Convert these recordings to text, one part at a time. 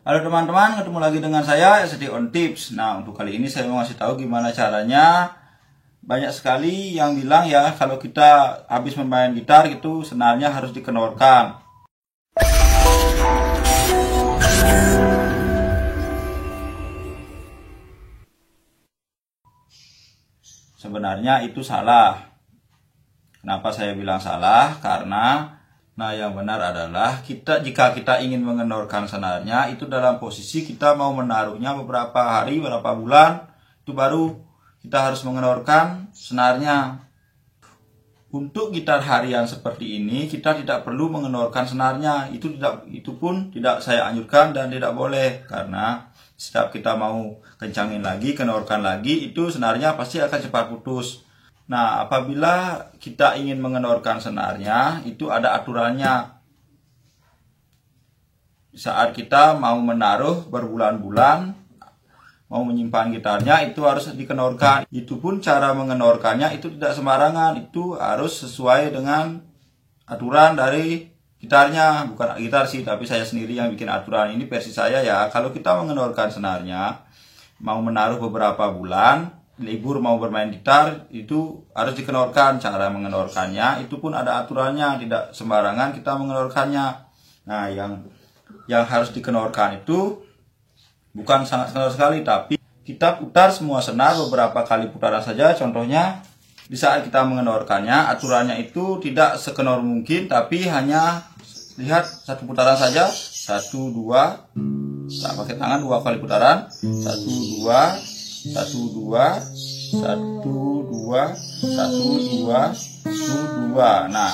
Halo teman-teman, ketemu lagi dengan saya SD On Tips. Nah, untuk kali ini saya mau ngasih tahu gimana caranya. Banyak sekali yang bilang ya, kalau kita habis bermain gitar gitu, senarnya harus dikenorkan. Sebenarnya itu salah. Kenapa saya bilang salah? Karena yang benar adalah jika kita ingin mengenorkan senarnya itu dalam posisi kita mau menaruhnya beberapa hari, beberapa bulan, itu baru kita harus mengenorkan senarnya. Untuk gitar harian seperti ini kita tidak perlu mengenorkan senarnya. Itu pun tidak saya anjurkan dan tidak boleh, karena setiap kita mau kencangin lagi, kenorkan lagi, itu senarnya pasti akan cepat putus. Nah, apabila kita ingin mengenorkan senarnya, itu ada aturannya. Saat kita mau menaruh berbulan-bulan, mau menyimpan gitarnya, itu harus dikenorkan. Itu pun cara mengenorkannya itu tidak sembarangan, itu harus sesuai dengan aturan dari gitarnya. Bukan gitar sih, tapi saya sendiri yang bikin aturan. Ini versi saya ya. Kalau kita mengenorkan senarnya, mau menaruh beberapa bulan, libur mau bermain gitar, itu harus dikenorkan. Cara mengenorkannya itu pun ada aturannya, tidak sembarangan kita mengenorkannya. Nah, yang harus dikenorkan itu bukan sangat sekali, tapi kita putar semua senar beberapa kali putaran saja. Contohnya di saat kita mengenorkannya, aturannya itu tidak sekenor mungkin, tapi hanya lihat satu putaran saja, 1, 2, tak pakai tangan, 2 kali putaran, 1, 2, 1, 2, 1, 2, 1, 2, 1, 2. Nah,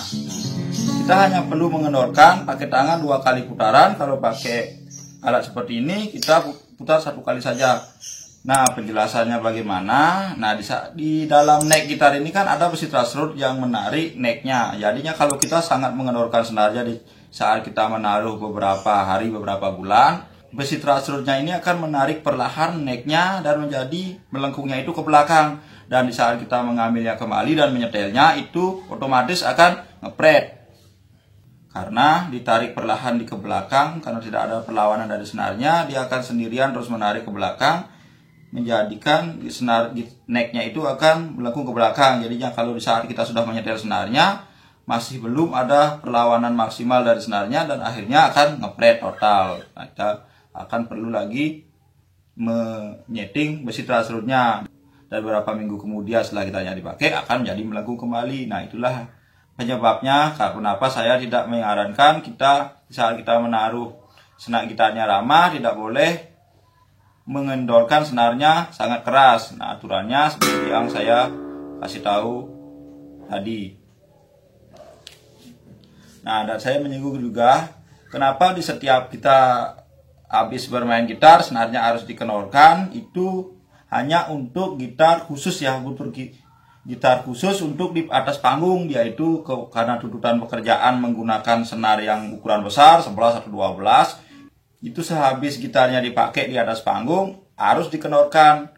kita hanya perlu mengenorkan pakai tangan 2 kali putaran. Kalau pakai alat seperti ini kita putar 1 kali saja. Nah, penjelasannya bagaimana? Nah, di dalam neck gitar ini kan ada besi truss rod yang menarik necknya. Jadinya kalau kita sangat mengenorkan senarnya di saat kita menaruh beberapa hari, beberapa bulan, besi truss rodnya ini akan menarik perlahan necknya dan menjadi melengkungnya itu ke belakang. Dan di saat kita mengambilnya kembali dan menyetelnya, itu otomatis akan ngepret. Karena ditarik perlahan ke belakang, karena tidak ada perlawanan dari senarnya, dia akan sendirian terus menarik ke belakang, menjadikan senar necknya itu akan melengkung ke belakang. Jadinya kalau di saat kita sudah menyetel senarnya, masih belum ada perlawanan maksimal dari senarnya dan akhirnya akan ngepret total. Nah, kita akan perlu lagi menyeting besi truss rodnya, dan beberapa minggu kemudian setelah gitarnya dipakai akan jadi melengkung kembali. Nah, itulah penyebabnya kenapa saya tidak menyarankan kita saat kita menaruh senar gitarnya lama tidak boleh mengendorkan senarnya sangat keras. Nah, aturannya seperti yang saya kasih tahu tadi. Nah, dan saya menyinggung juga kenapa di setiap kita habis bermain gitar senarnya harus dikenorkan. Itu hanya untuk gitar khusus ya, untuk gitar khusus untuk di atas panggung, yaitu karena tuntutan pekerjaan menggunakan senar yang ukuran besar 11 atau 12. Itu sehabis gitarnya dipakai di atas panggung harus dikenorkan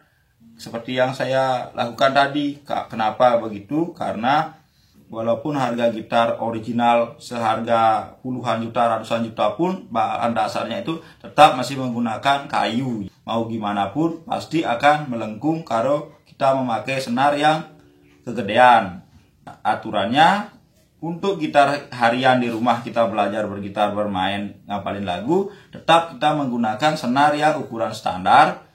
seperti yang saya lakukan tadi. Kenapa begitu? Karena walaupun harga gitar original seharga puluhan juta, ratusan juta pun, bahan dasarnya itu tetap masih menggunakan kayu. Mau gimana pun pasti akan melengkung kalau kita memakai senar yang kegedean. Aturannya untuk gitar harian di rumah kita belajar bergitar, bermain, ngapalin lagu, tetap kita menggunakan senar yang ukuran standar.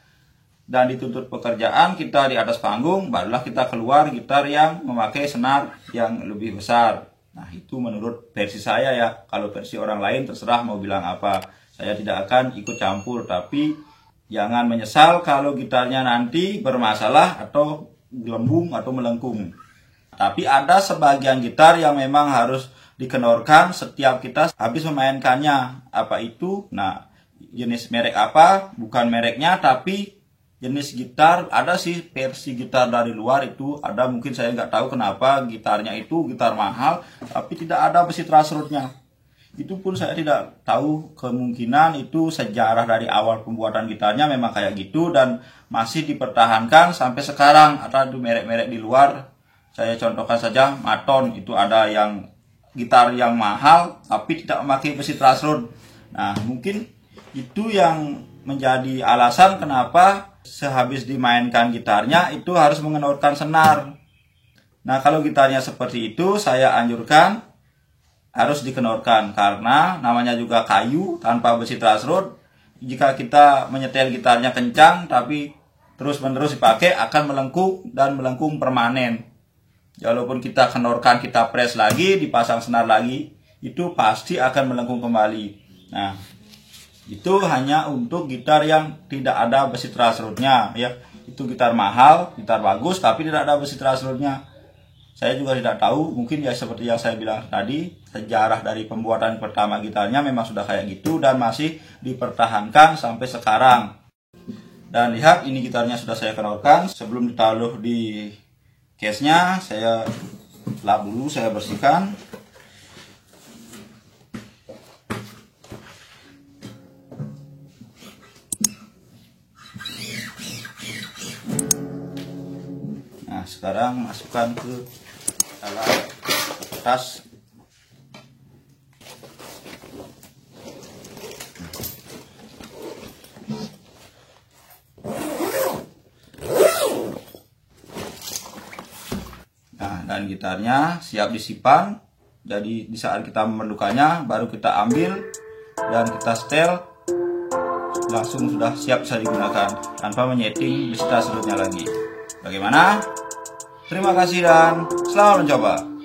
Dan dituntut pekerjaan kita di atas panggung, barulah kita keluar gitar yang memakai senar yang lebih besar. Nah, itu menurut versi saya ya. Kalau versi orang lain terserah mau bilang apa. Saya tidak akan ikut campur, tapi jangan menyesal kalau gitarnya nanti bermasalah atau gelembung atau melengkung. Tapi ada sebagian gitar yang memang harus dikenorkan setiap kita habis memainkannya. Apa itu? Nah, jenis merek apa? Bukan mereknya, tapi jenis gitar. Ada sih versi gitar dari luar itu ada, mungkin saya nggak tahu kenapa gitarnya itu gitar mahal tapi tidak ada besi truss rodnya. Itu pun saya tidak tahu, kemungkinan itu sejarah dari awal pembuatan gitarnya memang kayak gitu dan masih dipertahankan sampai sekarang. Ada merek-merek di luar, saya contohkan saja Maton, itu ada yang gitar yang mahal tapi tidak memakai besi truss rod. Nah, mungkin Itu yang menjadi alasan kenapa sehabis dimainkan gitarnya itu harus mengenorkan senar. Nah, kalau gitarnya seperti itu, saya anjurkan harus dikenorkan, karena namanya juga kayu tanpa besi truss rod. Jika kita menyetel gitarnya kencang tapi terus-menerus dipakai, akan melengkung dan melengkung permanen. Walaupun kita kenorkan, kita press lagi, dipasang senar lagi, itu pasti akan melengkung kembali. Nah, itu hanya untuk gitar yang tidak ada besi truss rodnya, ya. Itu gitar mahal, gitar bagus, tapi tidak ada besi truss rodnya. Saya juga tidak tahu, mungkin ya seperti yang saya bilang tadi, sejarah dari pembuatan pertama gitarnya memang sudah kayak gitu dan masih dipertahankan sampai sekarang. Dan lihat, ini gitarnya sudah saya kenorkan. Sebelum ditaruh di case-nya, saya lap dulu, saya bersihkan. Nah, sekarang masukkan ke dalam tas. Nah, dan gitarnya siap disimpan. Jadi di saat kita memerlukannya baru kita ambil dan kita setel, langsung sudah siap bisa digunakan tanpa menyeting besi truss rodnya lagi. Bagaimana? Terima kasih dan selamat mencoba.